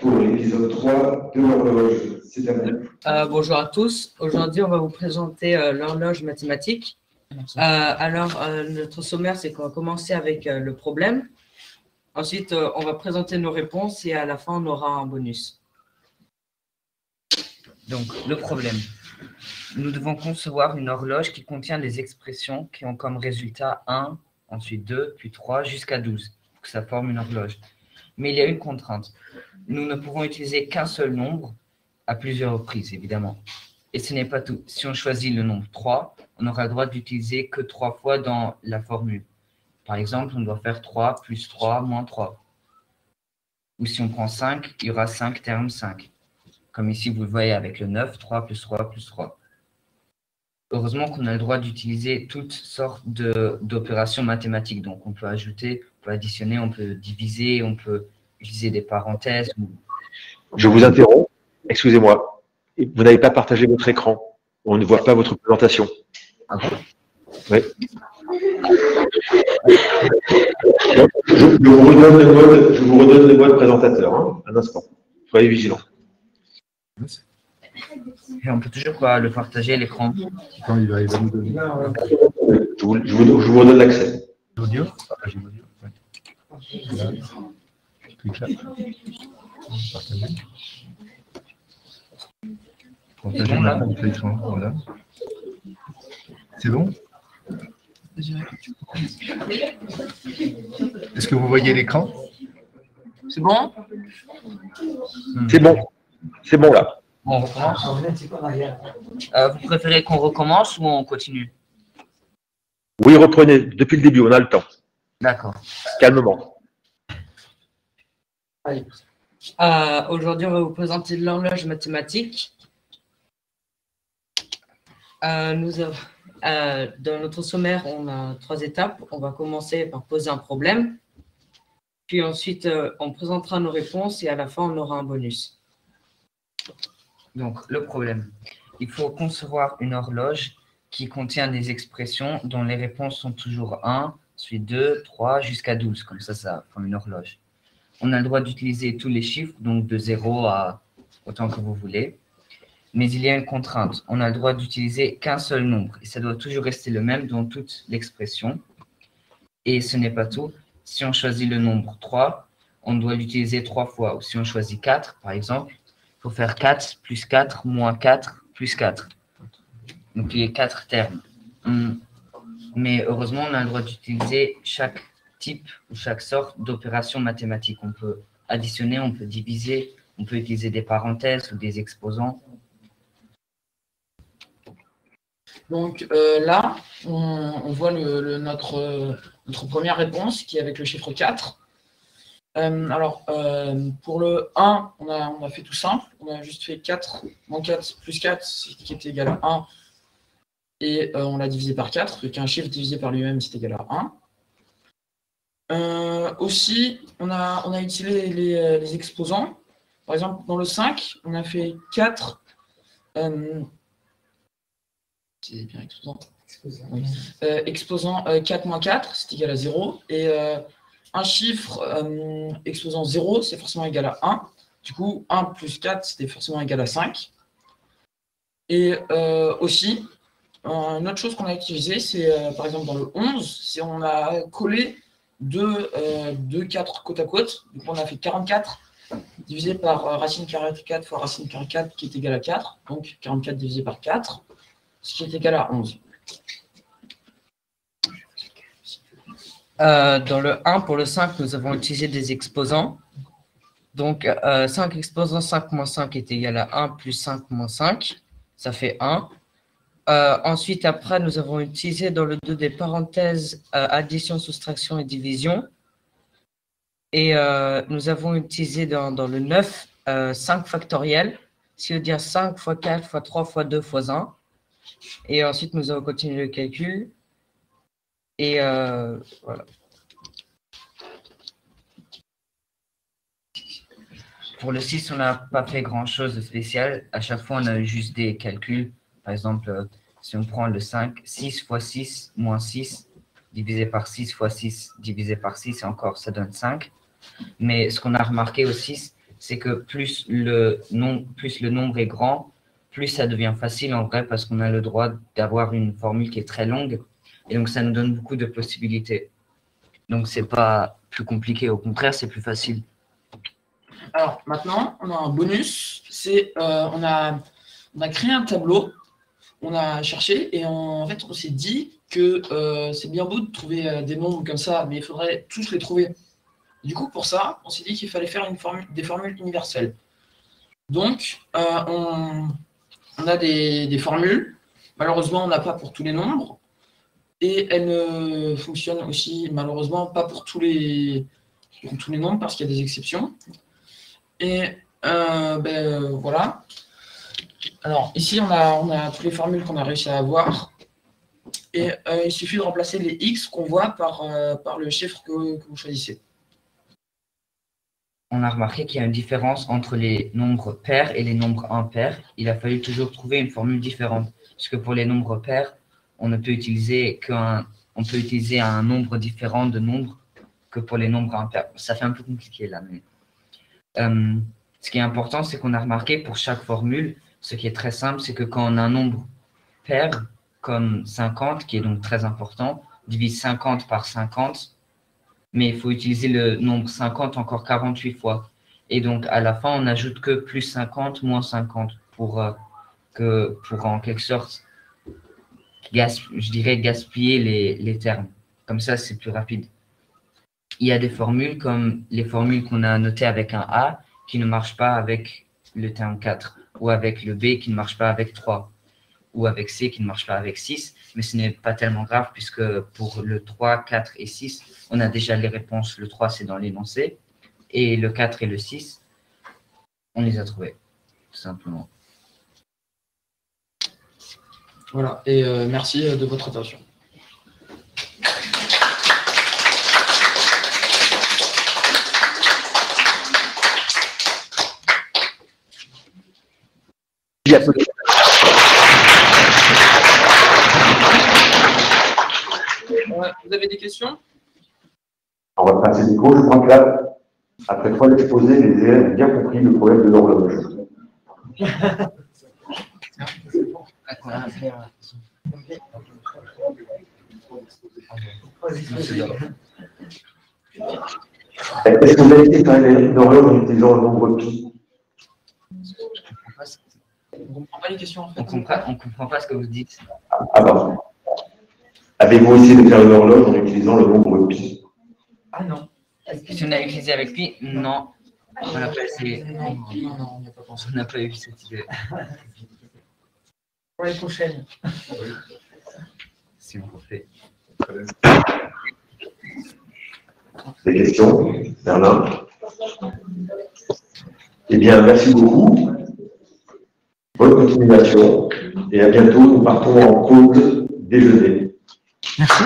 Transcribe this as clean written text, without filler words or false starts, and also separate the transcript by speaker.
Speaker 1: Pour l'épisode 3 de l'horloge. C'est à vous.
Speaker 2: Bonjour à tous. Aujourd'hui, on va vous présenter l'horloge mathématique. Notre sommaire, c'est qu'on va commencer avec le problème. Ensuite, on va présenter nos réponses et à la fin, on aura un bonus.
Speaker 3: Donc, le problème. Nous devons concevoir une horloge qui contient des expressions qui ont comme résultat 1, ensuite 2, puis 3, jusqu'à 12, pour que ça forme une horloge. Mais il y a une contrainte. Nous ne pouvons utiliser qu'un seul nombre à plusieurs reprises, évidemment. Et ce n'est pas tout. Si on choisit le nombre 3, on aura le droit d'utiliser que 3 fois dans la formule. Par exemple, on doit faire 3 plus 3 moins 3. Ou si on prend 5, il y aura 5 termes 5. Comme ici, vous le voyez avec le 9, 3 plus 3 plus 3. Heureusement qu'on a le droit d'utiliser toutes sortes d'opérations mathématiques. Donc, on peut ajouter, on peut additionner, on peut diviser, on peut utiliser des parenthèses.
Speaker 4: Je vous interromps. Excusez-moi. Vous n'avez pas partagé votre écran. On ne voit pas votre présentation.
Speaker 3: Ah bon?
Speaker 4: Oui.
Speaker 1: Je vous redonne le mode présentateur. Hein, un instant. Soyez vigilants.
Speaker 3: Et on peut toujours pas le partager, l'écran.
Speaker 5: Quand il va nous donner.
Speaker 1: Je vous redonne l'accès.
Speaker 5: L'audio. Partager l'audio. Là. Clique là. Partager. Partager
Speaker 3: bon, là.
Speaker 5: votre écran. Voilà. C'est bon? Est-ce que vous voyez l'écran?
Speaker 2: C'est bon?
Speaker 4: C'est bon. C'est bon là.
Speaker 3: On recommence. Vous préférez qu'on recommence ou on continue?
Speaker 4: Oui, reprenez. Depuis le début, on a le temps.
Speaker 3: D'accord.
Speaker 4: Calmement.
Speaker 2: Aujourd'hui, on va vous présenter l'horloge mathématique. Dans notre sommaire, on a 3 étapes. On va commencer par poser un problème. Puis ensuite, on présentera nos réponses et à la fin, on aura un bonus.
Speaker 3: Donc, le problème. Il faut concevoir une horloge qui contient des expressions dont les réponses sont toujours 1, ensuite 2, 3, jusqu'à 12. Comme ça forme une horloge. On a le droit d'utiliser tous les chiffres, donc de 0 à autant que vous voulez. Mais il y a une contrainte. On a le droit d'utiliser qu'un seul nombre. Et ça doit toujours rester le même dans toute l'expression. Et ce n'est pas tout. Si on choisit le nombre 3, on doit l'utiliser 3 fois. Ou si on choisit 4, par exemple, il faut faire 4 plus 4 moins 4 plus 4. Donc, il y a 4 termes. Mais heureusement, on a le droit d'utiliser chaque type ou chaque sorte d'opération mathématique. On peut additionner, on peut diviser, on peut utiliser des parenthèses ou des exposants.
Speaker 6: Donc là, on voit notre première réponse qui est avec le chiffre 4. Pour le 1, on a fait tout simple. On a juste fait 4 moins 4 plus 4, qui est égal à 1. Et on l'a divisé par 4, vu qu'un chiffre divisé par lui-même, c'est égal à 1. Aussi, on a utilisé les exposants. Par exemple, dans le 5, on a fait 4... c'est bien exposant. Exposant 4 moins 4, c'est égal à 0. Et un chiffre exposant 0, c'est forcément égal à 1. Du coup, 1 plus 4, c'était forcément égal à 5. Et aussi, une autre chose qu'on a utilisée, c'est par exemple dans le 11, c'est on a collé deux 4 côte à côte. Donc on a fait 44 divisé par racine carrée de 4 fois racine carrée de 4 qui est égal à 4. Donc 44 divisé par 4. Ce qui est égal à 11.
Speaker 2: Dans le 1, pour le 5, nous avons utilisé des exposants. Donc, 5 exposants 5 moins 5 est égal à 1 plus 5 moins 5. Ça fait 1. Ensuite, après, nous avons utilisé dans le 2 des parenthèses addition, soustraction et division. Et nous avons utilisé dans le 9 5 factoriel, ce qui veut dire 5 fois 4 fois 3 fois 2 fois 1. Et ensuite, nous avons continué le calcul. Et voilà.
Speaker 3: Pour le 6, on n'a pas fait grand-chose de spécial. À chaque fois, on a eu juste des calculs. Par exemple, si on prend le 5, 6 fois 6 moins 6, divisé par 6 fois 6 divisé par 6, et encore, ça donne 5. Mais ce qu'on a remarqué aussi, c'est que plus le nombre est grand, plus ça devient facile en vrai, parce qu'on a le droit d'avoir une formule qui est très longue, et donc ça nous donne beaucoup de possibilités. Donc c'est pas plus compliqué, au contraire, c'est plus facile.
Speaker 6: Alors maintenant, on a un bonus, c'est on a créé un tableau, on a cherché et en fait on s'est dit que c'est bien beau de trouver des nombres comme ça, mais il faudrait tous les trouver. Du coup, pour ça, on s'est dit qu'il fallait faire des formules universelles. Donc, on a des formules. Malheureusement, on n'a pas pour tous les nombres. Et elles ne fonctionnent aussi, malheureusement, pas pour tous les nombres, parce qu'il y a des exceptions. Et voilà. Alors, ici, on a toutes les formules qu'on a réussi à avoir. Et il suffit de remplacer les x qu'on voit par le chiffre que vous choisissez.
Speaker 3: On a remarqué qu'il y a une différence entre les nombres pairs et les nombres impairs. Il a fallu toujours trouver une formule différente. Parce que pour les nombres pairs, on ne peut utiliser on peut utiliser un nombre différent de nombres que pour les nombres impairs. Ça fait un peu compliqué là, mais ce qui est important, c'est qu'on a remarqué pour chaque formule, ce qui est très simple, c'est que quand on a un nombre pair, comme 50, qui est donc très important, on divise 50 par 50, mais il faut utiliser le nombre 50 encore 48 fois. Et donc, à la fin, on n'ajoute que plus 50, moins 50 pour en quelque sorte, je dirais, gaspiller les termes. Comme ça, c'est plus rapide. Il y a des formules comme les formules qu'on a notées avec un A qui ne marchent pas avec le terme 4, ou avec le B qui ne marche pas avec 3, ou avec C qui ne marche pas avec 6, mais ce n'est pas tellement grave puisque pour le 3, 4 et 6, on a déjà les réponses. Le 3, c'est dans l'énoncé, et le 4 et le 6, on les a trouvés, tout simplement.
Speaker 6: Voilà, et merci de votre attention. Vous avez des questions?
Speaker 4: On va passer le micro. Je crois que là, après 3 exposés, les élèves ont bien compris le problème de l'horloge. Est-ce que vous avez essayé de faire une horloge en utilisant le nombre pi?
Speaker 6: On ne comprend pas les questions en fait.
Speaker 3: On comprend pas ce que vous dites.
Speaker 4: Ah pardon. Avez-vous essayé de faire une horloge en utilisant le nombre pi?
Speaker 6: Ah non.
Speaker 3: Si on a utilisé avec pi, non. On n'a pas essayé.
Speaker 6: Non, on n'y a pas pensé.
Speaker 3: On n'a pas eu cette idée.
Speaker 6: Pour les prochaines.
Speaker 3: Si on refait.
Speaker 4: Des questions, Bernard? Eh bien, merci beaucoup. Bonne continuation. Et à bientôt. Nous partons en pause déjeuner.
Speaker 5: Merci.